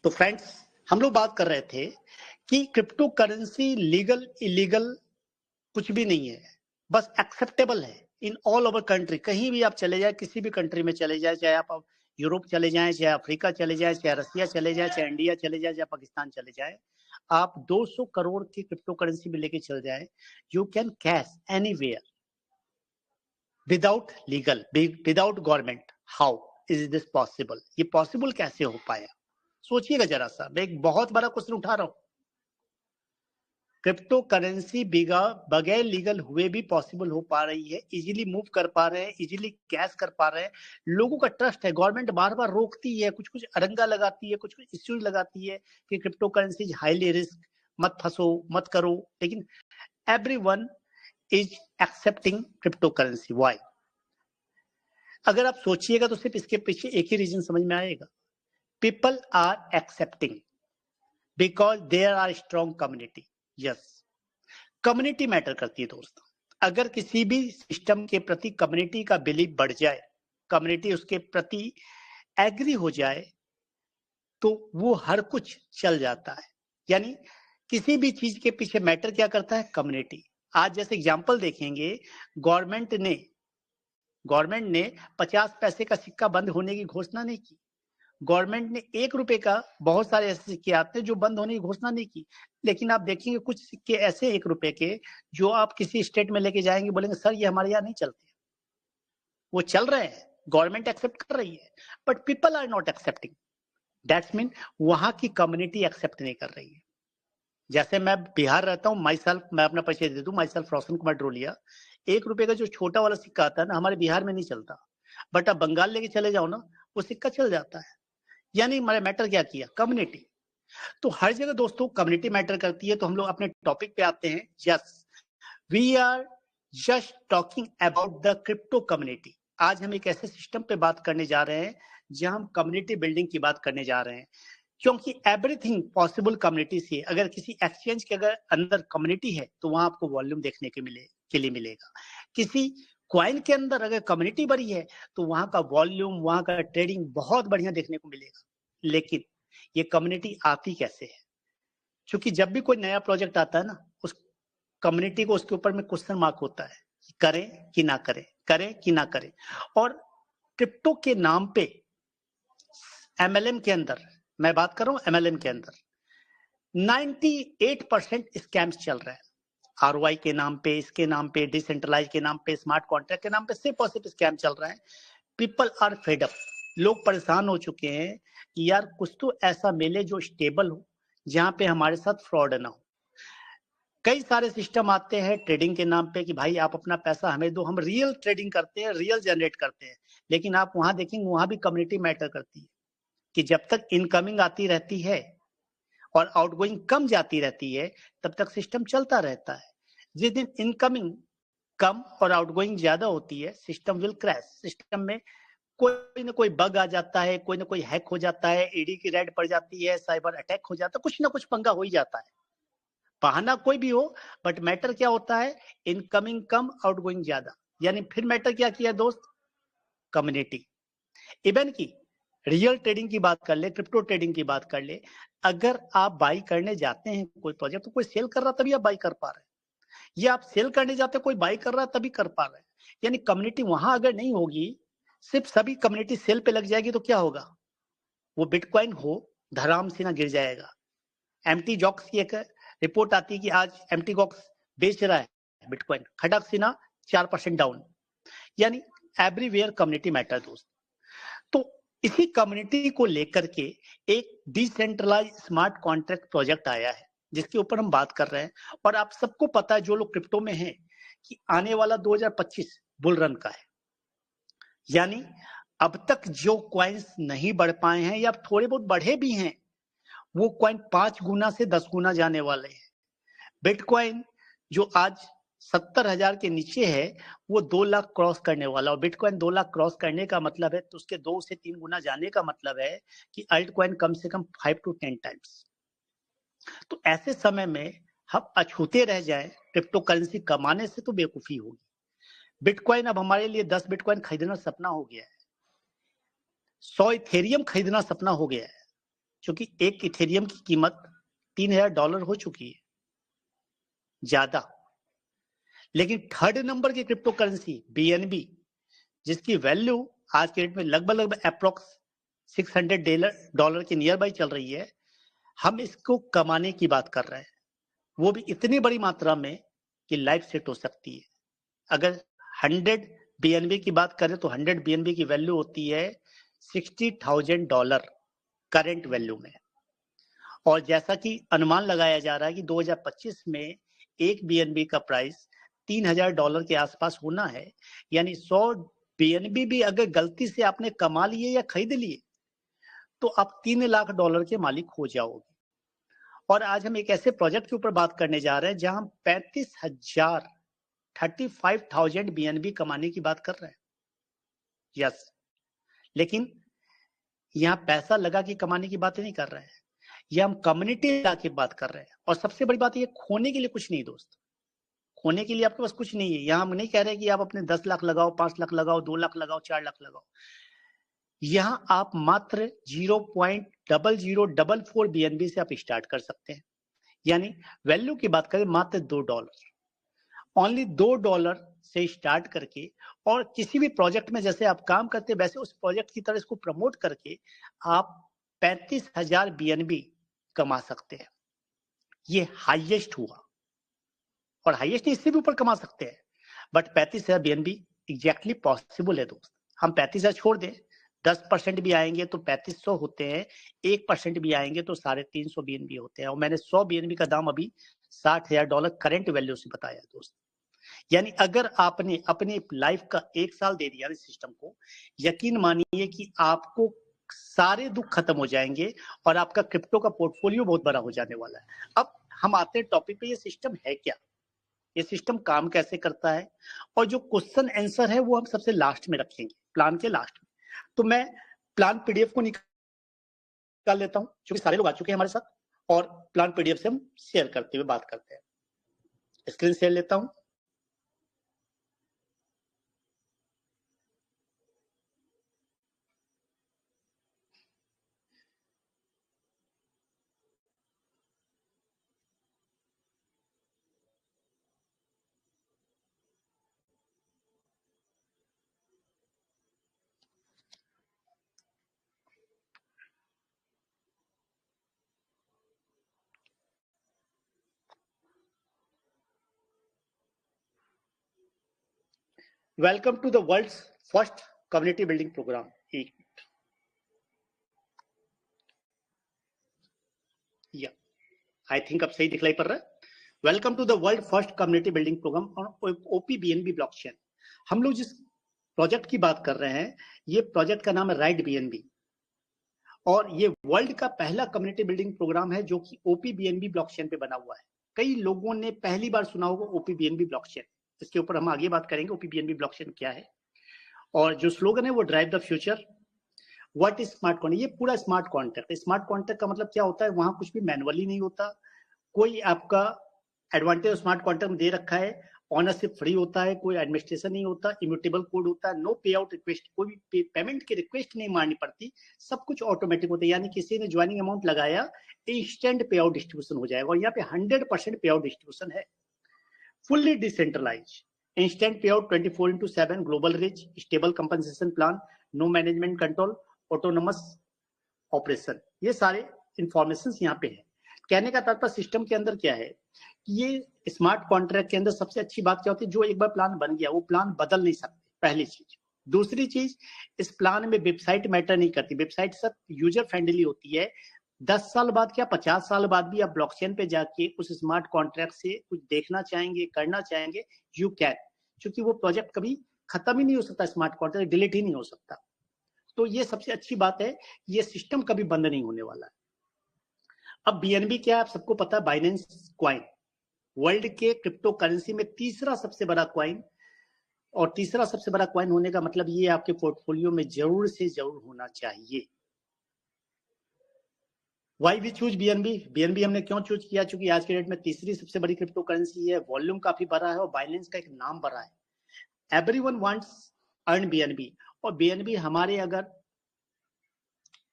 तो फ्रेंड्स, हम लोग बात कर रहे थे कि क्रिप्टो करेंसी लीगल इलीगल कुछ भी नहीं है, बस एक्सेप्टेबल है इन ऑल ओवर कंट्री। कहीं भी आप चले जाए, किसी भी कंट्री में चले जाए, चाहे आप यूरोप चले जाएं, चाहे अफ्रीका चले जाएं, चाहे रसिया चले जाएं, चाहे इंडिया चले जाएं, चाहे पाकिस्तान चले जाएं, आप 200 करोड़ की क्रिप्टो करेंसी भी लेके चल जाएं, you can cash anywhere without legal, without government. How is this possible? ये पॉसिबल कैसे हो पाया? सोचिएगा जरा सा। मैं एक बहुत बड़ा क्वेश्चन उठा रहा हूं। क्रिप्टो करेंसी बगैर लीगल हुए भी पॉसिबल हो पा रही है, इजीली मूव कर पा रहे हैं, इजीली कैश कर पा रहे हैं, लोगों का ट्रस्ट है। गवर्नमेंट बार बार रोकती है, कुछ कुछ अड़ंगा लगाती है, कुछ कुछ इश्यूज लगाती है कि क्रिप्टो करेंसी हाईली रिस्क, मत फंसो, मत करो, लेकिन everyone is accepting crypto currency. Why? अगर आप सोचिएगा तो सिर्फ इसके पीछे एक ही रीजन समझ में आएगा। People are accepting because there are strong community. Yes, community matter करती है दोस्तों। अगर किसी भी सिस्टम के प्रति कम्युनिटी का बिलीव बढ़ जाए, कम्युनिटी उसके प्रति एग्री हो जाए, तो वो हर कुछ चल जाता है। यानी किसी भी चीज के पीछे मैटर क्या करता है? कम्युनिटी। आज जैसे एग्जांपल देखेंगे, गवर्नमेंट ने 50 पैसे का सिक्का बंद होने की घोषणा नहीं की। गवर्नमेंट ने 1 रुपए का, बहुत सारे ऐसे सिक्के आते हैं जो बंद होने की घोषणा नहीं की, लेकिन आप देखेंगे कुछ सिक्के ऐसे 1 रुपए के जो आप किसी स्टेट में लेके जाएंगे, बोलेंगे सर ये हमारे यहाँ नहीं चलते। वो चल रहे हैं, गवर्नमेंट एक्सेप्ट कर रही है, but people are not accepting. That's mean वहां की कम्युनिटी एक्सेप्ट नहीं कर रही है। जैसे मैं बिहार रहता हूँ, मैं अपना परिचय दे दूं, माई सेल्फ रोशन कुमार ड्रोलिया। 1 रुपए का जो छोटा वाला सिक्का आता है ना, हमारे बिहार में नहीं चलता, बट आप बंगाल लेके चले जाओ ना, वो सिक्का चल जाता है। यानी हमारे मैटर क्या किया? कम्युनिटी। तो हर जगह दोस्तों कम्युनिटी मैटर करती है। तो हम लोग अपने टॉपिक पे आते हैं। Yes, we are just talking about the crypto community. आज हम एक ऐसे सिस्टम पे बात करने जा रहे हैं जहां हम कम्युनिटी बिल्डिंग की बात करने जा रहे हैं, क्योंकि एवरीथिंग पॉसिबल कम्युनिटी से। अगर किसी एक्सचेंज के अगर अंदर कम्युनिटी है तो वहां आपको वॉल्यूम देखने के लिए मिलेगा। किसी क्वाइन के अंदर अगर कम्युनिटी बड़ी है तो वहां का वॉल्यूम, वहां का ट्रेडिंग बहुत बढ़िया देखने को मिलेगा। लेकिन ये कम्युनिटी आती कैसे है? क्योंकि जब भी कोई नया प्रोजेक्ट आता है ना, उस कम्युनिटी को उसके ऊपर में क्वेश्चन मार्क होता है, करें कि ना करें, करें कि ना करें। और क्रिप्टो के नाम पे एमएलएम के अंदर, मैं बात कर रहा हूं एमएलएम के अंदर 98% स्कैम्स चल रहे हैं। आरओआई के नाम पे, इसके नाम पे, डिसेंट्रलाइज के नाम पे, स्मार्ट कॉन्ट्रैक्ट के नाम पे सिर्फ और सिर्फ स्कैम चल रहे हैं। People are fed up. लोग परेशान हो चुके हैं कि यार कुछ तो ऐसा मिले जो स्टेबल हो, जहां पे हमारे साथ फ्रॉड ना हो। कई सारे सिस्टम आते हैं ट्रेडिंग के नाम पे कि भाई आप अपना पैसा हमें दो, हम रियल ट्रेडिंग करते हैं, रियल जनरेट करते हैं। लेकिन आप वहां देखेंगे, वहां भी कम्युनिटी मैटर करती है कि जब तक इनकमिंग आती रहती है और आउटगोइंग कम जाती रहती है, तब तक सिस्टम चलता रहता है। जिस दिन इनकमिंग कम और आउटगोइंग ज्यादा होती है, सिस्टम विल क्रैश। सिस्टम में कोई ना कोई बग आ जाता है, कोई ना कोई हैक हो जाता है, ईडी की रेड पड़ जाती है, साइबर अटैक हो जाता है, कुछ ना कुछ पंगा हो ही जाता है। बहाना कोई भी हो, बट मैटर क्या होता है? इनकमिंग कम, आउटगोइंग ज्यादा। यानी फिर मैटर क्या किया दोस्त? कम्युनिटी। इवन की रियल ट्रेडिंग की बात कर ले, क्रिप्टो ट्रेडिंग की बात कर ले, अगर आप बाई करने जाते हैं कोई प्रोजेक्ट, तो कोई सेल कर रहा तभी आप बाई कर पा रहे हैं, या आप सेल करने जाते कोई बाई कर रहा तभी कर पा रहे हैं। यानी कम्युनिटी वहां अगर नहीं होगी, सिर्फ सभी कम्युनिटी सेल पे लग जाएगी, तो क्या होगा? वो बिटकॉइन हो धराम से ना गिर जाएगा। एमटी जॉक्स की एक रिपोर्ट आती है कि आज एमटी जॉक्स बेच रहा है बिटकॉइन, खटक से ना 4% डाउन। यानी एवरीवेयर कम्युनिटी मैटर दोस्त। तो इसी कम्युनिटी को लेकर के एक डिसेंट्रलाइज स्मार्ट कॉन्ट्रैक्ट प्रोजेक्ट आया है, जिसके ऊपर हम बात कर रहे हैं। और आप सबको पता है, जो लोग क्रिप्टो में हैं, कि आने वाला 2025 बुल रन का है। यानी अब तक जो कॉइन्स नहीं बढ़ पाए हैं या थोड़े बहुत बढ़े भी हैं, वो कॉइन 5 गुना से 10 गुना जाने वाले हैं। बिटकॉइन जो आज 70,000 के नीचे है, वो 2 लाख क्रॉस करने वाला। और बिटकॉइन 2 लाख क्रॉस करने का मतलब है, तो उसके 2 से 3 गुना जाने का मतलब है कि अल्ट कॉइन कम से कम 5 to 10 टाइम्स। तो ऐसे समय में हम अछूते रह जाएं क्रिप्टो करेंसी कमाने से, तो बेवकूफी होगी। बिटकॉइन अब हमारे लिए 10 बिटकॉइन खरीदना सपना हो गया है, 100 इथेरियम खरीदना सपना हो गया है। क्योंकि एक इथेरियम की कीमत $3000 हो चुकी है ज्यादा। लेकिन थर्ड नंबर की क्रिप्टो करेंसी बीएनबी, जिसकी वैल्यू आज के डेट में लगभग अप्रोक्स $600 के नियर बाई चल रही है, हम इसको कमाने की बात कर रहे हैं, वो भी इतनी बड़ी मात्रा में कि लाइफ सेट हो सकती है। अगर 100 बीएनबी की बात करें तो 100 बीएनबी की वैल्यू होती है $60,000 करंट वैल्यू में। और जैसा कि अनुमान लगाया जा रहा है कि 2025 में एक बीएनबी का प्राइस $3000 के आसपास होना है, यानी 100 बीएनबी भी अगर गलती से आपने कमा लिए या खरीद लिए तो आप $3 लाख के मालिक हो जाओगे। और आज हम एक ऐसे प्रोजेक्ट के ऊपर बात करने जा रहे हैं जहां हम 35,000 बीएनबी कमाने की बात कर रहे हैं। यस, लेकिन यहां पैसा लगा के कमाने की बात नहीं कर रहे हैं, यह हम कम्युनिटी लगा के बात कर रहे हैं। और सबसे बड़ी बात, ये खोने के लिए कुछ नहीं दोस्त, खोने के लिए आपके पास कुछ नहीं है। यहां हम नहीं कह रहे कि आप अपने 10 लाख लगाओ, 5 लाख लगाओ, 2 लाख लगाओ, 4 लाख लगाओ। यहां आप मात्र 0.0044 बीएनबी से आप स्टार्ट कर सकते हैं। यानी वैल्यू की बात करें मात्र $2, ओनली $2 से स्टार्ट करके, और किसी भी प्रोजेक्ट में जैसे आप काम करते हैं वैसे उस प्रोजेक्ट की तरह इसको प्रमोट करके आप 35,000 बीएनबी कमा सकते हैं। ये हाईएस्ट हुआ, और हाईएस्ट इससे भी ऊपर कमा सकते हैं, बट 35,000 बीएनबी एग्जैक्टली पॉसिबल है दोस्त। हम 35,000 छोड़ दें, 10% भी आएंगे तो 3500 होते हैं, 1% भी आएंगे तो 350 बीएनबी होते हैं। और मैंने 100 बीएनबी का दाम अभी $60,000 करंट वैल्यू से बताया दोस्त। यानी अगर आपने अपनी लाइफ का 1 साल दे दिया इस सिस्टम को, यकीन मानिए कि आपको सारे दुख खत्म हो जाएंगे और आपका क्रिप्टो का पोर्टफोलियो बहुत बड़ा हो जाने वाला है। अब हम आते हैं टॉपिक पे, ये सिस्टम है क्या, ये सिस्टम काम कैसे करता है, और जो क्वेश्चन आंसर है वो हम सबसे लास्ट में रखेंगे, प्लान के लास्ट में। तो मैं प्लान पीडीएफ को निकाल लेता हूं, क्योंकि सारे लोग आ चुके हैं हमारे साथ, और प्लान पीडीएफ से हम शेयर करते हुए बात करते हैं। स्क्रीन शेयर लेता हूं। Welcome to the world's first community building programme. या आई थिंक अब सही दिखलाई पड़ रहा है। Welcome to the world first community building programme on opBNB blockchain. हम लोग जिस प्रोजेक्ट की बात कर रहे हैं, ये प्रोजेक्ट का नाम है राइट बीएनबी, और ये वर्ल्ड का पहला कम्युनिटी बिल्डिंग प्रोग्राम है जो कि ओपीबीएनबी ब्लॉकचेन पे बना हुआ है। कई लोगों ने पहली बार सुना होगा ओपीबीएनबी ब्लॉकचेन, इसके ऊपर हम आगे बात करेंगे ओपीबीएनबी ब्लॉकचेन क्या है। और जो स्लोगन है वो drive the future, what is smart contract. ये पूरा स्मार्ट कॉन्ट्रैक्ट। स्मार्ट कॉन्ट्रैक्ट का मतलब क्या होता है, वहां कुछ भी मैनुअली नहीं होता, कोई आपका एडवांटेज स्मार्ट कॉन्ट्रैक्ट में दे रखा है, ऑनरशिप फ्री होता है, कोई एडमिनिस्ट्रेशन नहीं होता, इम्यूटेबल कोड होता है, नो पे आउट रिक्वेस्ट, कोई भी पेमेंट की रिक्वेस्ट नहीं मारनी पड़ती, सब कुछ ऑटोमेटिक होता है। यानी किसी ने ज्वाइनिंग अमाउंट लगाया, इंस्टेंट पे आउट डिस्ट्रीब्यूशन हो जाएगा, और यहाँ पे 100% पे आउट डिस्ट्रीब्यूशन है, fully decentralize, instant pay out 24/7, global reach, stable compensation plan, no management control, autonomous operation. ये सारे इंफॉर्मेशन यहाँ पे है। कहने का तात्पर्य सिस्टम के अंदर क्या है कि ये स्मार्ट कॉन्ट्रैक्ट के अंदर सबसे अच्छी बात क्या होती है, जो एक बार प्लान बन गया वो प्लान बदल नहीं सकते, पहली चीज। दूसरी चीज, इस प्लान में वेबसाइट मैटर नहीं करती, वेबसाइट सब यूजर फ्रेंडली होती है। 10 साल बाद क्या 50 साल बाद भी आप ब्लॉकचेन पे जाके उस स्मार्ट कॉन्ट्रैक्ट से कुछ देखना चाहेंगे, करना चाहेंगे, यू कैन, क्योंकि वो प्रोजेक्ट कभी खत्म ही नहीं हो सकता, स्मार्ट कॉन्ट्रैक्ट डिलीट ही नहीं हो सकता। तो ये सबसे अच्छी बात है, ये सिस्टम कभी बंद नहीं होने वाला है। अब बीएनबी क्या है, आप सबको पता है, बाइनेंस क्वाइन, वर्ल्ड के क्रिप्टो करेंसी में तीसरा सबसे बड़ा क्वाइन, और तीसरा सबसे बड़ा क्वाइन होने का मतलब ये आपके पोर्टफोलियो में जरूर से जरूर होना चाहिए। Why we choose BNB, BNB हमने क्यों चूज किया, क्योंकि आज के डेट में तीसरी सबसे बड़ी क्रिप्टो करेंसी है, वॉल्यूम काफी बड़ा है, और बाइनेंस का एक नाम बड़ा है। एवरीवन वांट्स अर्न बीएनबी, और बीएनबी हमारे अगर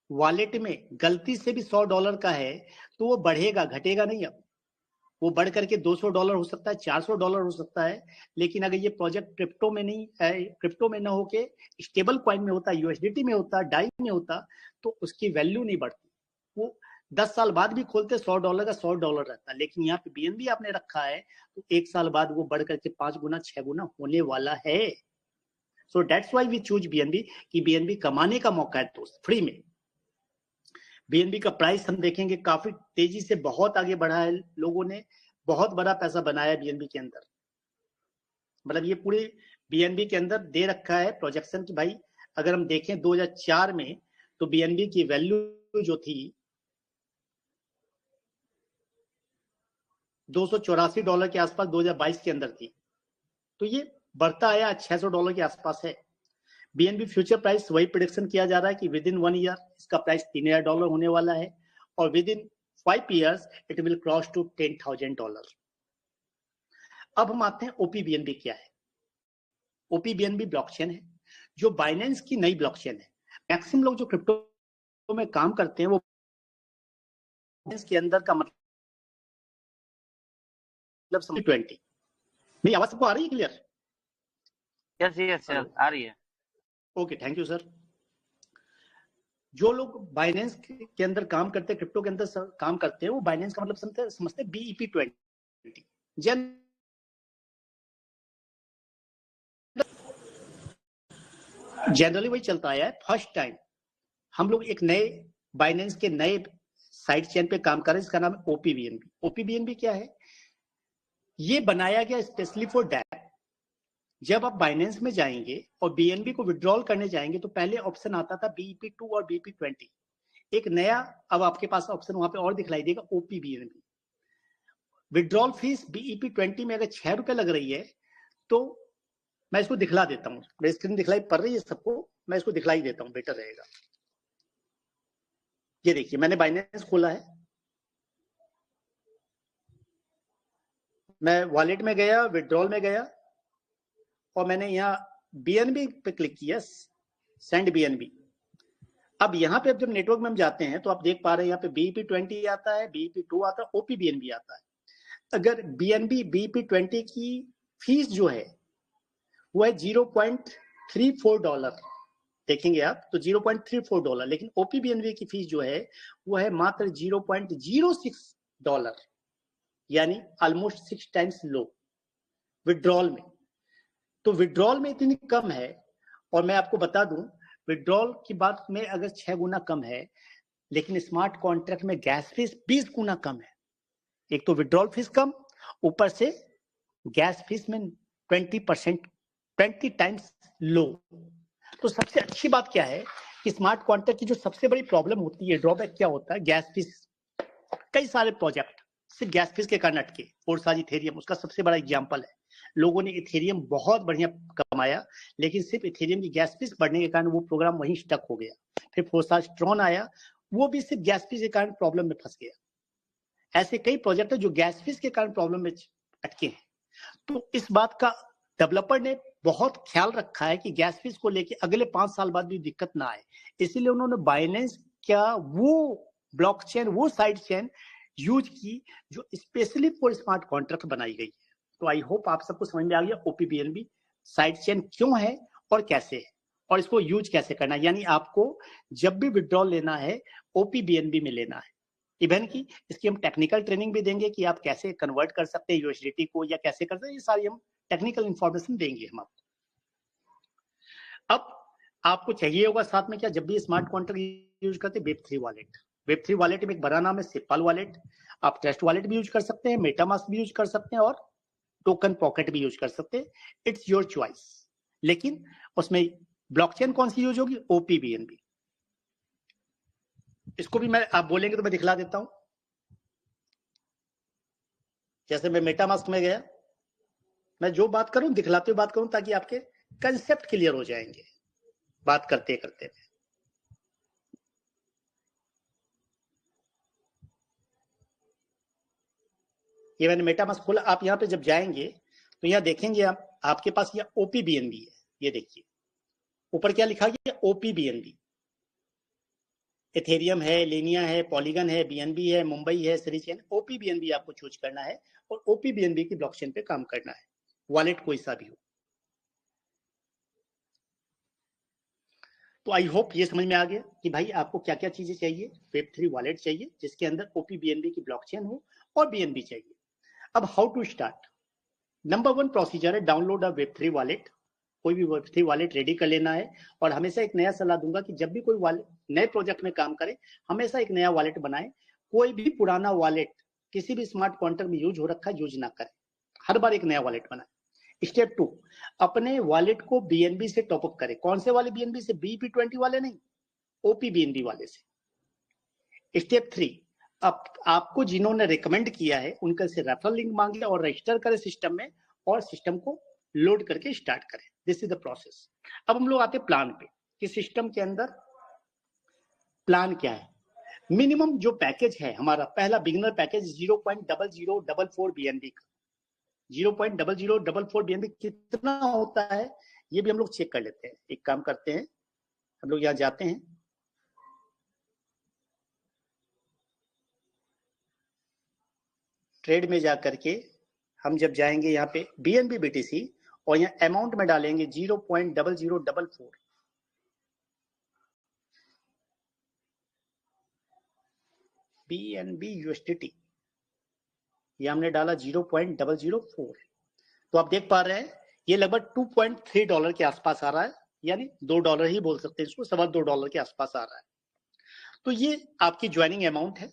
वॉलेट में गलती से भी $100 का है तो वो बढ़ेगा, घटेगा नहीं। अब वो बढ़ करके $200 हो सकता है, $400 हो सकता है, लेकिन अगर ये प्रोजेक्ट क्रिप्टो में नहीं है, क्रिप्टो में ना होके स्टेबल कॉइन में होता, यूएसडीटी में होता, डाई में होता, तो उसकी वैल्यू नहीं बढ़ती। वो 10 साल बाद भी खोलते $100 का $100 रहता, लेकिन यहाँ पे बीएनबी आपने रखा है तो 1 साल बाद वो बढ़ करके 5 गुना 6 गुना होने वाला है। So that's why we choose BNB कि बीएनबी कमाने का मौका है दोस्त, फ्री में। बीएनबी का प्राइस हम देखेंगे काफी तेजी से बहुत आगे बढ़ा है, लोगों ने बहुत बड़ा पैसा बनाया बीएनबी के अंदर। मतलब ये पूरे बीएनबी के अंदर दे रखा है प्रोजेक्शन कि भाई अगर हम देखें 2004 में तो बीएनबी की वैल्यू जो थी $284 के आसपास 2022 के अंदर थी, तो ये बढ़ता आया $600 के आसपास है। बीएनबी फ्यूचर प्राइस वही प्रेडिक्शन किया जा रहा है कि विद इन 1 ईयर इसका प्राइस $3000 होने वाला है और within 5 years it will cross to $10,000। अब हम आते हैं ओपीबीएनबी क्या है। ओपीबीएनबी ब्लॉकचेन है जो बाइनेंस की नई ब्लॉकचेन है। मैक्सिमम लोग जो क्रिप्टो में काम करते हैं वो बाइनेंस के अंदर का मतलब 20। मेरी आवाज सबको आ रही है क्लियर? यस सर आ रही है। Okay, thank you sir. जो लोग बाइनेंस के अंदर काम करते हैं, क्रिप्टो के अंदर काम करते हैं, वो बाइनेंस का मतलब समझते हैं BEP20। जनरली वही चलता आया है। फर्स्ट टाइम हम लोग एक नए बाइनेंस के नए साइड चेन पे काम कर रहे हैं, इसका नाम है ओपीबीएनबी। ओपीबीएनबी क्या है? ये बनाया गया स्पेशली फॉर डैप। जब आप बाइनेंस में जाएंगे और बीएनबी को विड्रॉल करने जाएंगे तो पहले ऑप्शन आता था BEP2 और BEP20। एक नया अब आपके पास ऑप्शन वहां पे और दिखलाई देगा, ओपीबीएनबी। विड्रॉल फीस BEP20 में अगर ₹6 लग रही है तो मैं इसको दिखला देता हूँ। मेरी स्क्रीन दिखलाई पड़ रही है सबको? मैं इसको दिखलाई देता हूँ, बेटर रहेगा। ये देखिए मैंने बाइनेंस खोला है, मैं वॉलेट में गया, विड्रॉल में गया और मैंने यहाँ बीएनबी पे क्लिक किया, सेंड बीएनबी। अब यहाँ पे जब नेटवर्क में हम जाते हैं तो आप देख पा रहे हैं यहाँ पे BEP20 आता है, BEP2 आता है, ओपीबीएनबी आता है। अगर बीएनबी BEP20 की फीस जो है वो है $0.34, देखेंगे आप तो $0.34, लेकिन ओपीबीएनबी की फीस जो है वो है मात्र $0.06, यानी ऑलमोस्ट 6 टाइम्स लो विड्रॉल में। तो विड्रॉल में इतनी कम है, और मैं आपको बता दूं विड्रॉल की बात में अगर 6 गुना कम है, लेकिन स्मार्ट कॉन्ट्रैक्ट में गैस फीस 20 गुना कम है। एक तो विड्रॉल फीस कम, ऊपर से गैस फीस में 20 टाइम्स लो। तो सबसे अच्छी बात क्या है कि स्मार्ट कॉन्ट्रैक्ट की जो सबसे बड़ी प्रॉब्लम होती है, ड्रॉबैक क्या होता है, गैस फीस। कई सारे प्रोजेक्ट सिर्फ गैस फीस के कारण अटके, और साज इथेरियम उसका सबसे बड़ा एग्जाम्पल है। लोगों ने इथेरियम बहुत बढ़िया कमाया, लेकिन सिर्फ इथेरियम की गैस फीस बढ़ने के कारण वो प्रोग्राम वहीं स्टक हो गया। फिर फोर्साज ट्रॉन आया, वो भी सिर्फ गैस फीस के कारण प्रॉब्लम में फंस गया। ऐसे कई प्रोजेक्ट है जो गैस फीस के कारण प्रॉब्लम में अटके हैं। तो इस बात का डेवलपर ने बहुत ख्याल रखा है कि गैस फीस को लेके अगले 5 साल बाद भी दिक्कत ना आए, इसीलिए उन्होंने बाइनेंस क्या वो ब्लॉकचेन, वो साइड चेन यूज की जो स्पेशली फॉर स्मार्ट कॉन्ट्रैक्ट बनाई गई है। तो आई होप आप सबको समझ में आ गया ओपीबीएनबी साइड चेन क्यों है और कैसे है, और इसको यूज कैसे करना है। यानी आपको जब भी विड्रॉल लेना है ओपीबीएनबी में लेना है। इवन की इसकी हम टेक्निकल ट्रेनिंग भी देंगे कि आप कैसे कन्वर्ट कर सकते हैं यूएसडीटी को, या कैसे करते हैं, ये सारी हम टेक्निकल इंफॉर्मेशन देंगे हम आपको। अब आपको चाहिए होगा साथ में क्या, जब भी स्मार्ट कॉन्ट्रैक्ट यूज करते हैं वेब3 वॉलेट। वेब3 वॉलेट में एक बड़ा नाम है सिपाल वॉलेट। आप ट्रस्ट वॉलेट भी यूज कर सकते हैं, मेटामास्क भी यूज कर सकते हैं, और टोकन पॉकेट भी यूज कर सकते हैं। It's your choice. लेकिन उसमें ब्लॉकचेन कौन सी यूज होगी, ओपीबीएनबी। इसको भी मैं, आप बोलेंगे तो मैं दिखला देता हूं। जैसे मैं मेटामास्क में गया, मैं जो बात करूं दिखलाते हुए बात करूं ताकि आपके कंसेप्ट क्लियर हो जाएंगे बात करते करते। ये मैंने मेटामास्क खोला, आप यहाँ पे जब जाएंगे तो यहाँ देखेंगे आपके पास ये ओपीबीएनबी है। ये देखिए ऊपर क्या लिखा गया, ओपीबीएनबी। इथेरियम है, लेनिया है, पॉलीगन है, बीएनबी है, मुंबई है, श्रीचेन, ओपी बीएनबी आपको चूज करना है और ओपी बीएनबी की ब्लॉकचेन पे काम करना है, वॉलेट कोई सा भी हो। तो आई होप ये समझ में आ गया कि भाई आपको क्या क्या चीजें चाहिए। Web3 वॉलेट चाहिए जिसके अंदर ओपी बीएनबी की ब्लॉकचेन हो और बीएनबी चाहिए। अब how to start. Number 1 procedure है डाउनलोड अ Web3 वॉलेट। कोई भी Web3 वॉलेट रेडी कर लेना है और हमेशा एक नया सलाह दूंगा कि जब भी कोई वॉलेट नए प्रोजेक्ट में काम करे हमेशा एक नया वॉलेट बनाए। कोई भी पुराना वॉलेट किसी भी स्मार्ट कॉन्ट्रैक्ट में यूज हो रखा है यूज ना करें, हर बार एक नया वॉलेट बनाए। स्टेप 2 अपने वॉलेट को बीएनबी से टॉपअप करें। कौन से वाले बीएनबी से? BEP20 वाले नहीं, ओपी बीएनबी वाले से। स्टेप 3 अब आपको जिन्होंने रिकमेंड किया है उनका से रेफरल लिंक मांगे और रजिस्टर करें सिस्टम में और सिस्टम को लोड करके स्टार्ट करें। This is the process. अब हम लोग आते हैं प्लान पे कि सिस्टम के अंदर प्लान क्या है। मिनिमम जो पैकेज है हमारा पहला बिगिनर पैकेज 0.0044 बीएनबी का। 0.0044 बीएनबी कितना होता है ये भी हम लोग चेक कर लेते हैं। एक काम करते हैं, हम लोग यहाँ जाते हैं, ट्रेड में जाकर के हम जब जाएंगे यहाँ पे बीएनबी बीटीसी और यहाँ अमाउंट में डालेंगे 0.0044 बीएनबी यूएसडीटी, ये हमने डाला 0.004। तो आप देख पा रहे हैं ये लगभग $2.3 के आसपास आ रहा है, यानी $2 ही बोल सकते हैं इसको, $2.25 के आसपास आ रहा है। तो ये आपकी ज्वाइनिंग अमाउंट है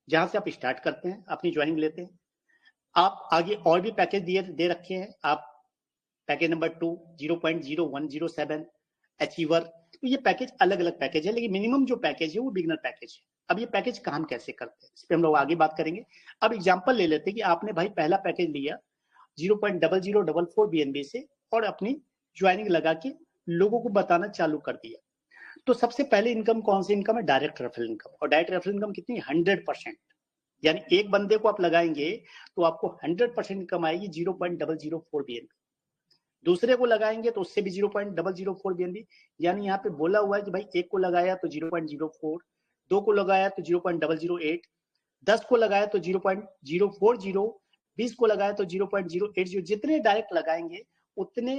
जहां से आप स्टार्ट करते हैं, अपनी ज्वाइनिंग लेते हैं। आप आगे और भी पैकेज दे रखे हैं, आप पैकेज नंबर 2 0.0107 अचीवर। तो ये पैकेज अलग अलग पैकेज है, लेकिन मिनिमम जो पैकेज है वो बिगिनर पैकेज है। अब ये पैकेज काम कैसे करते हैं इस पर हम लोग आगे बात करेंगे। अब एग्जांपल ले लेते हैं कि आपने भाई पहला पैकेज लिया 0.0044 बीएनबी से और अपनी ज्वाइनिंग लगा के लोगों को बताना चालू कर दिया। तो सबसे पहले इनकम कौन सी इनकम है? Direct referral income. और डायरेक्ट रेफरल इनकम कितनी? 100%। यानी एक बंदे को आप लगाएंगे तो आपको 100% इनकम आएगी 0.004 बीएनबी। दूसरे को लगाएंगे तो उससे भी 0.004 बीएनबी। यानी यहाँ पे बोला हुआ है कि भाई एक को लगाया तो 0.04, दो को लगाया तो 0.008, 10 को लगाया तो 0.040, 20 को लगाया तो 0.080। जितने डायरेक्ट लगाएंगे उतने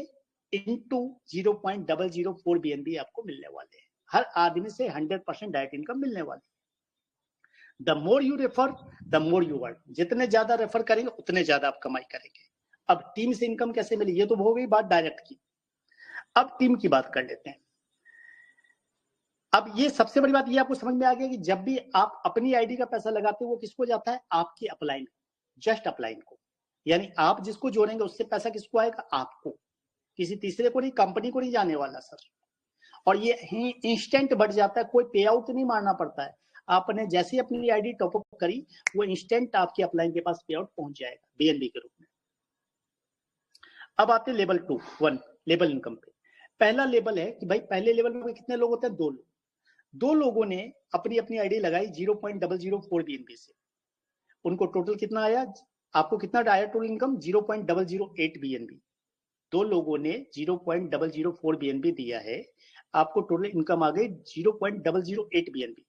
इंटू 0.004 बीएनबी आपको मिलने वाले हैं। हर आदमी से 100% डायरेक्ट इनकम मिलने वाली है। The more you refer the more you earn. जितने ज्यादा रेफर करेंगे उतने ज्यादा आप कमाई करेंगे। अब टीम से इनकम कैसे मिली? ये तो हो गई बात डायरेक्ट की। अब टीम की बात कर लेते हैं। अब ये सबसे बड़ी बात ये आपको समझ में आ गया कि जब भी आप अपनी आईडी का पैसा लगाते हो वो किसको जाता है? आपकी अपलाइन, जस्ट अपलाइन को। यानी आप जिसको जोड़ेंगे उससे पैसा किसको आएगा? आपको, किसी तीसरे को नहीं, कंपनी को नहीं जाने वाला सर। और ये इंस्टेंट बढ़ जाता है, कोई पे आउट नहीं मारना पड़ता है। आपने जैसे अपनी आईडी टॉपअप करी वो इंस्टेंट आपकी अपलाइन के पास पे आउट पहुंच जाएगा बीएनबी के रूप में। अब आते हैं लेवल 1 लेवल इनकम पे। पहला लेवल है कि भाई पहले लेवल में कितने लोग होते हैं? 2 लोग। 2 लोगों ने अपनी अपनी आईडी लगाई 0.004 बीएनबी से। उनको टोटल कितना आया? आपको कितना आया टोटल इनकम? 0.008 बीएनबी। 2 लोगों ने 0.004 बीएनबी दिया है, आपको टोटल इनकम आ गई 0.008 बीएनबी।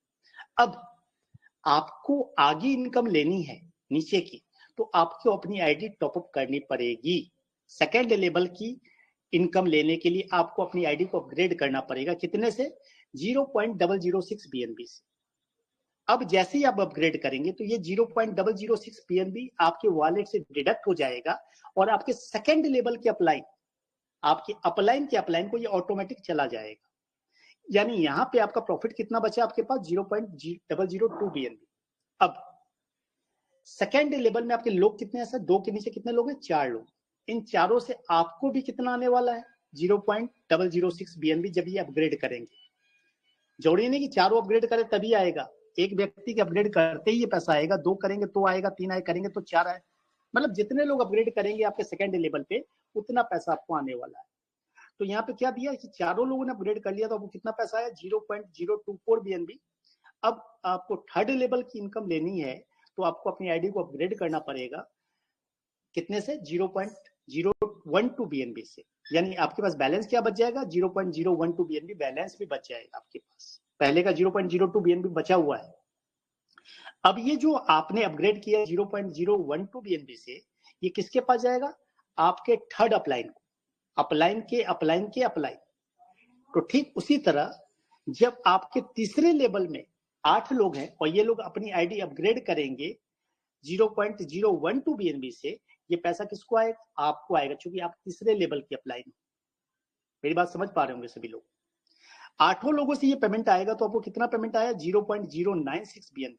अब आपको आगे इनकम लेनी है नीचे की, तो आपको अपनी आईडी टॉपअप करनी पड़ेगी। सेकेंड लेवल की इनकम लेने के लिए आपको अपनी आईडी को अपग्रेड करना पड़ेगा। कितने से? 0.006 बीएनबी से। अब जैसे ही आप अपग्रेड करेंगे तो ये 0.006 बीएनबी आपके वॉलेट से डिडक्ट हो जाएगा और आपके सेकेंड लेवल के अपलाइन, आपके अपलाइन के अपलाइन को ये ऑटोमेटिक चला जाएगा। यानी यहाँ पे आपका प्रॉफिट कितना बचा आपके पास? 0.002 बीएनबी। अब सेकेंड लेवल में आपके लोग कितने हैं सर? 2 के नीचे कितने लोग हैं? 4 लोग। इन चारों से आपको भी कितना आने वाला है? 0.006 बीएनबी जब ये अपग्रेड करेंगे। जरूरी नहीं कि चारों अपग्रेड करें तभी आएगा, एक व्यक्ति के अपग्रेड करते ही ये पैसा आएगा। 2 करेंगे तो आएगा, 3 आए करेंगे तो 4 आए। मतलब जितने लोग अपग्रेड करेंगे आपके सेकेंड लेवल पे उतना पैसा आपको आने वाला है। तो यहाँ पे क्या दिया कि चारों लोगों ने अपग्रेड कर लिया तो आपको कितना पैसा आया? 0.024 बीएनबी। अब आपको थर्ड लेवल की इनकम लेनी है तो आपको अपनी आईडी को अपग्रेड करना पड़ेगा। कितने से? 0.012 बीएनबी से। यानी आपके पास बैलेंस क्या बच जाएगा, 0.012 BNB बैलेंस भी बच जाएगा आपके पास। पहले का 0.02 BNB बचा हुआ है। अब ये जो आपने अपग्रेड किया 0.012 BNB से, ये किसके पास जाएगा, आपके थर्ड अपलाइन को, अपलाइन के अपलाइन के अपलाइन। तो ठीक उसी तरह जब आपके तीसरे लेवल में 8 लोग हैं और ये लोग अपनी आईडी अपग्रेड करेंगे 0.012 BNB से, ये पैसा किसको आएगा, आपको आएगा, क्योंकि आप तीसरे लेवल की अपलाइन। मेरी बात समझ पा रहे होंगे सभी लोग। 8 लोगों से ये पेमेंट आएगा तो आपको कितना पेमेंट आया, 0.096 BNB।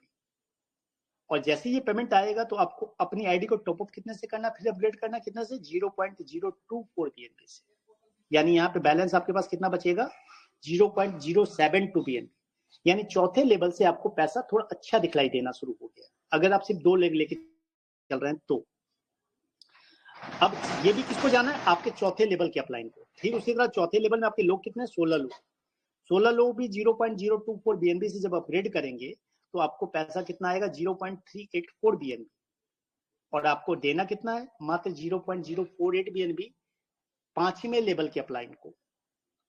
और जैसे ये पेमेंट आएगा तो आपको अपनी आईडी को टॉपअप कितने से करना, फिर अपग्रेड करना कितना से, 0.024 BNB से। यानी यहाँ पे बैलेंस आपके पास कितना बचेगा, 0.072 BNB। यानी चौथे लेवल से आपको पैसा थोड़ा अच्छा दिखलाई देना शुरू हो गया, अगर आप सिर्फ 2 लेग लेके चल रहे हैं तो। अब ये भी किसको जाना है, आपके चौथे लेवल के अपलाइन को। ठीक उसी तरह चौथे लेवल में आपके लोग कितने, 16 लोग। 16 लोग भी 0.024 BNB से जब अपग्रेड करेंगे तो आपको पैसा कितना आएगा, 0.384 BNB। और आपको देना कितना है, मात्र 0.048 BNB पांचवें लेवल के अपलाइन को।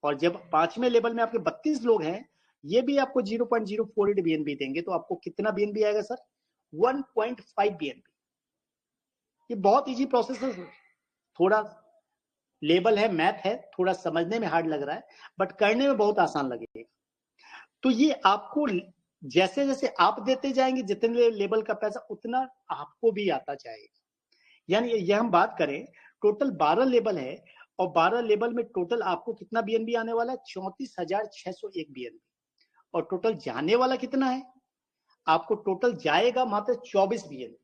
और जब पांचवें लेवल में आपके 32 लोग हैं, ये भी आपको 0.048 BNB देंगे, तो आपको कितना BNB आएगा सर, 1.5 BNB। ये बहुत इजी प्रोसेस है, थोड़ा लेवल है, मैथ है, थोड़ा समझने में हार्ड लग रहा है, बट करने में बहुत आसान लगेगा। तो ये आपको जैसे जैसे आप देते जाएंगे जितने लेवल का पैसा, उतना आपको भी आता जाएगा। यानी ये हम बात करें, टोटल 12 लेवल है और 12 लेवल में टोटल आपको कितना BNB आने वाला है, 34,601 BNB। और टोटल जाने वाला कितना है, आपको टोटल जाएगा मात्र 24 BNB,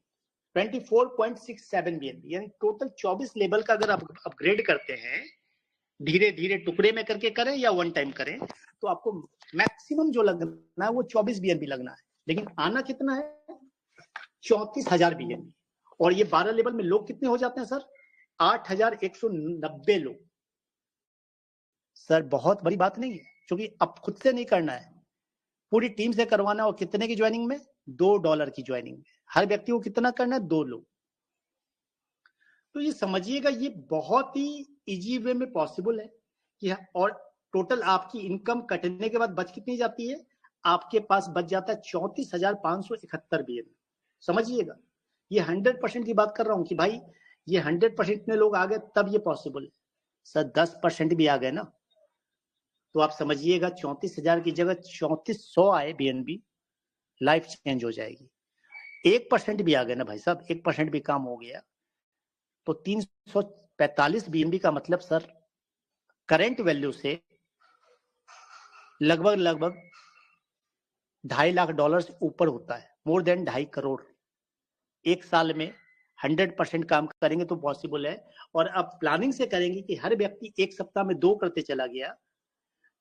24.67 BNB। यानी टोटल 24 लेवल का अगर आप अपग्रेड करते हैं, धीरे धीरे टुकड़े में करके करें या वन टाइम करें, तो आपको मैक्सिमम जो लगना है वो 24 BNB लगना है। लेकिन आना कितना है, 34,000 BNB। और ये 12 लेवल में लोग कितने हो जाते हैं सर, 8,190 लोग। सर बहुत बड़ी बात नहीं है, क्योंकि अब खुद से नहीं करना है, पूरी टीम से करवाना। और कितने की ज्वाइनिंग में, $2 की ज्वाइनिंग में। हर व्यक्ति को कितना करना है, 2 लोग। तो ये समझिएगा, ये बहुत ही इजी वे में पॉसिबल है कि, और टोटल आपकी इनकम कटने के बाद बच कितनी जाती है, आपके पास बच जाता है 34,571 BNB। समझिएगा, ये 100% की बात कर रहा हूं कि भाई ये 100% में लोग आ गए तब ये पॉसिबल है। सर 10% भी आ गए ना, तो आप समझिएगा 34,000 की जगह 3400 आए BNB, लाइफ चेंज हो जाएगी। 1% भी आ गए ना भाई साहब, 1% भी काम हो गया तो 345 BNB का मतलब सर करंट वैल्यू से लगभग $2.5 लाख से ऊपर होता है, मोर देन 2.5 करोड़। एक साल में 100% काम करेंगे तो पॉसिबल है। और अब प्लानिंग से करेंगे कि हर व्यक्ति एक सप्ताह में 2 करते चला गया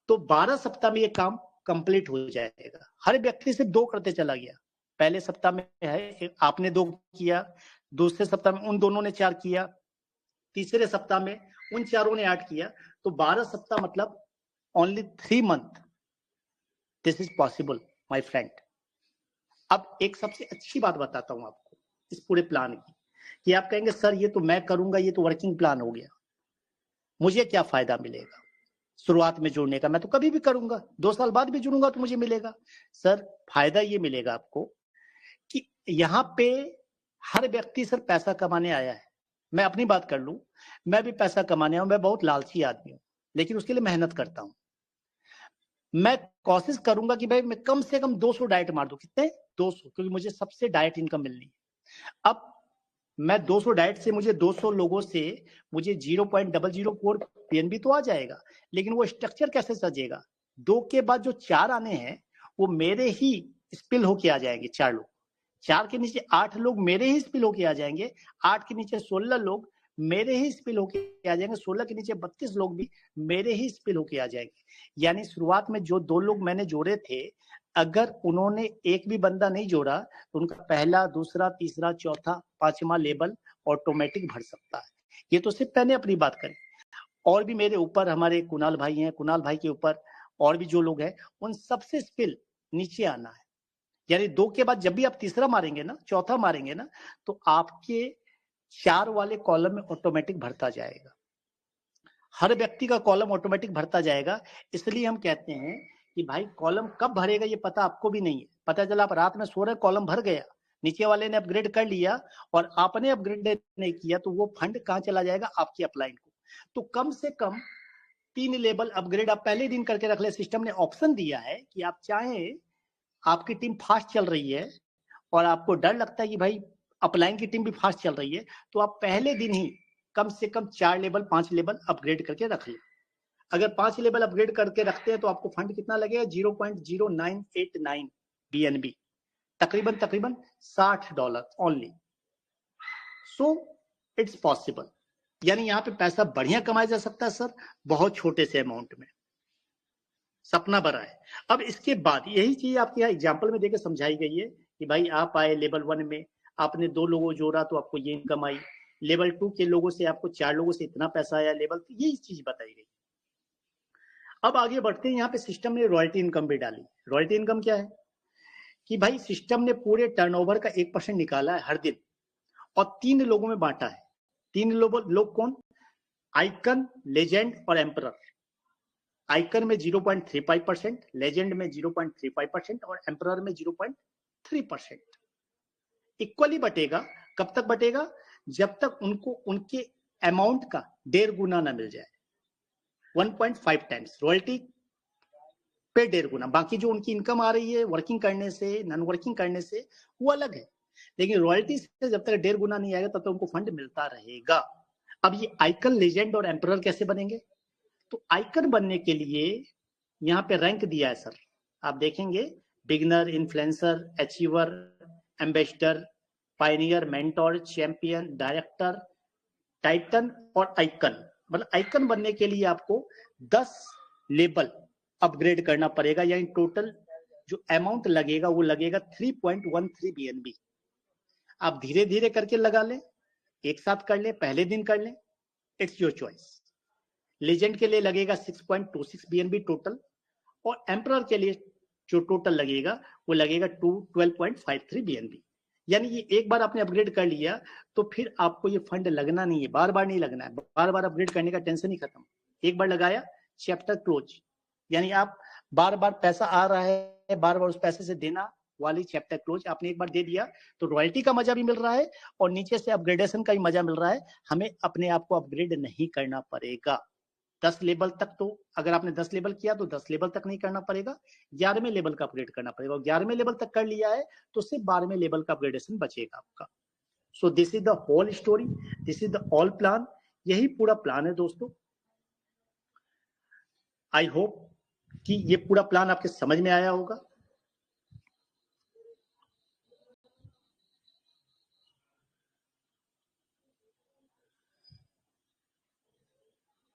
तो 12 सप्ताह में ये काम कंप्लीट हो जाएगा। हर व्यक्ति सिर्फ 2 करते चला गया, पहले सप्ताह में है आपने 2 किया, दूसरे सप्ताह में उन दोनों ने 4 किया, तीसरे सप्ताह में उन चारों ने 8 किया, तो 12 सप्ताह मतलब only 3 month. This is possible my friend. अब एक सबसे अच्छी बात बताता हूं आपको इस पूरे प्लान की, कि आप कहेंगे सर ये तो मैं करूंगा, ये तो वर्किंग प्लान हो गया, मुझे क्या फायदा मिलेगा शुरुआत में जुड़ने का, मैं तो कभी भी करूंगा, 2 साल बाद भी जुड़ूंगा तो मुझे मिलेगा। सर फायदा ये मिलेगा आपको कि यहाँ पे हर व्यक्ति सर पैसा कमाने आया है। मैं अपनी बात कर लूं, मैं भी पैसा कमाने आया हूं, मैं बहुत लालची आदमी हूं, लेकिन उसके लिए मेहनत करता हूं। मैं कोशिश करूंगा कि भाई मैं कम से कम 200 डाइट मार दूं। कितने, 200, क्योंकि मुझे सबसे डाइट इनकम मिलनी है। अब मैं 200 डाइट से मुझे 200 लोगों से मुझे 0.004 BNB तो आ जाएगा, लेकिन वो स्ट्रक्चर कैसे सजेगा, 2 के बाद जो 4 आने हैं वो मेरे ही स्पिल होके आ जाएंगे। 4 लोग, 4 के नीचे 8 लोग मेरे ही स्पिल होके आ जाएंगे, 8 के नीचे 16 लोग मेरे ही स्पिल होके आ जाएंगे, 16 के नीचे 32 लोग भी मेरे ही स्पिल होके आ जाएंगे। यानी शुरुआत में जो 2 लोग मैंने जोड़े थे, अगर उन्होंने एक भी बंदा नहीं जोड़ा तो उनका पहला, दूसरा, तीसरा, चौथा, 5वां लेवल ऑटोमेटिक भर सकता है। ये तो सिर्फ मैंने अपनी बात करी, और भी मेरे ऊपर हमारे कुणाल भाई हैं, कुणाल भाई के ऊपर और भी जो लोग हैं, उन सबसे स्पिल नीचे आना है। यानी 2 के बाद जब भी आप तीसरा मारेंगे ना, चौथा मारेंगे ना, तो आपके 4 वाले कॉलम में ऑटोमेटिक भरता जाएगा। हर व्यक्ति का कॉलम ऑटोमेटिक भरता जाएगा। इसलिए हम कहते हैं कि भाई कॉलम कब भरेगा ये पता आपको भी नहीं है। पता चला आप रात में सो रहे, कॉलम भर गया, नीचे वाले ने अपग्रेड कर लिया और आपने अपग्रेड नहीं किया, तो वो फंड कहाँ चला जाएगा? आपकी अपलाइन को। तो कम से कम 3 लेवल अपग्रेड आप पहले दिन करके रख ले। सिस्टम ने ऑप्शन दिया है कि आप चाहें, आपकी टीम फास्ट चल रही है और आपको डर लगता है कि भाई अपलाइन की टीम भी फास्ट चल रही है, तो आप पहले दिन ही कम से कम 4 लेवल 5 लेवल अपग्रेड करके रख ले। अगर 5 लेवल अपग्रेड करके रखते हैं तो आपको फंड कितना लगेगा? 0.0989 BNB, तकरीबन $60 ओनली। सो इट्स पॉसिबल, यानी यहाँ पे पैसा बढ़िया कमाया जा सकता है सर, बहुत छोटे से अमाउंट में। सपना बड़ा है। अब इसके बाद यही चीज आपके यहाँ एग्जाम्पल में देकर समझाई गई है कि भाई आप आए लेवल 1 में, आपने 2 लोगों जोड़ा तो आपको ये इनकम आई, लेवल 2 के लोगों से आपको 4 लोगों से इतना पैसा आया, लेवल, यही चीज बताई गई। अब आगे बढ़ते हैं, यहाँ पे सिस्टम ने रॉयल्टी इनकम भी डाली। रॉयल्टी इनकम क्या है कि भाई सिस्टम ने पूरे टर्नओवर का 1% निकाला है हर दिन और 3 लोगों में बांटा है। 3 लोग कौन? आइकन, लेजेंड और एम्परर। आइकन में 0.35%, लेजेंड में 0.35% और एम्परर में 0.3%। इक्वली बटेगा। कब तक बटेगा? जब तक उनको उनके अमाउंट का 1.5 गुना ना मिल जाए। 1.5 टाइम्स रॉयल्टी पे 1.5 गुना। बाकी जो उनकी इनकम आ रही है वर्किंग करने से, नॉन वर्किंग करने से, वो अलग है, लेकिन रॉयल्टी से जब तक 1.5 गुना नहीं आएगा तब तक उनको फंड मिलता रहेगा। अब ये आइकन, लेजेंड और एम्परर कैसे बनेंगे? तो आइकन बनने के लिए यहाँ पे रैंक दिया है सर, आप देखेंगे, beginner, influencer, achiever, ambassador, Pioneer, mentor, champion, director, Titan और आइकन। मतलब आइकन बनने के लिए आपको 10 लेवल अपग्रेड करना पड़ेगा, यानी टोटल जो अमाउंट लगेगा वो लगेगा 3.13 BNB। आप धीरे धीरे करके लगा लें, एक साथ कर लें, पहले दिन कर लें, इट्स योर चॉइस। लेजेंड के लिए लगेगा 6.26 BNB टोटल, और एम्परर के लिए जो टोटल लगेगा वो लगेगा 12.53 BNB। यानी ये एक बार आपने अपग्रेड कर लिया तो फिर आपको ये फंड लगना नहीं है, बार बार नहीं लगना है, बार बार अपग्रेड करने का टेंशन ही खत्म। एक बार लगाया, चैप्टर क्लोज, यानी आप बार बार पैसा आ रहा है, बार बार उस पैसे से देना वाली चैप्टर क्लोज। आपने एक बार दे दिया तो रॉयल्टी का मजा भी मिल रहा है और नीचे से अपग्रेडेशन का भी मजा मिल रहा है। हमें अपने आप को अपग्रेड नहीं करना पड़ेगा। 10 लेवल तक, तो अगर आपने 10 लेवल किया तो 10 लेवल तक नहीं करना पड़ेगा, 11वें लेवल का अपग्रेड करना पड़ेगा। और 11वें लेवल तक कर लिया है तो सिर्फ 12वें लेवल का अपग्रेडेशन बचेगा आपका। So this is the whole story, this is the all plan. यही पूरा प्लान है दोस्तों। आई होप कि ये पूरा प्लान आपके समझ में आया होगा।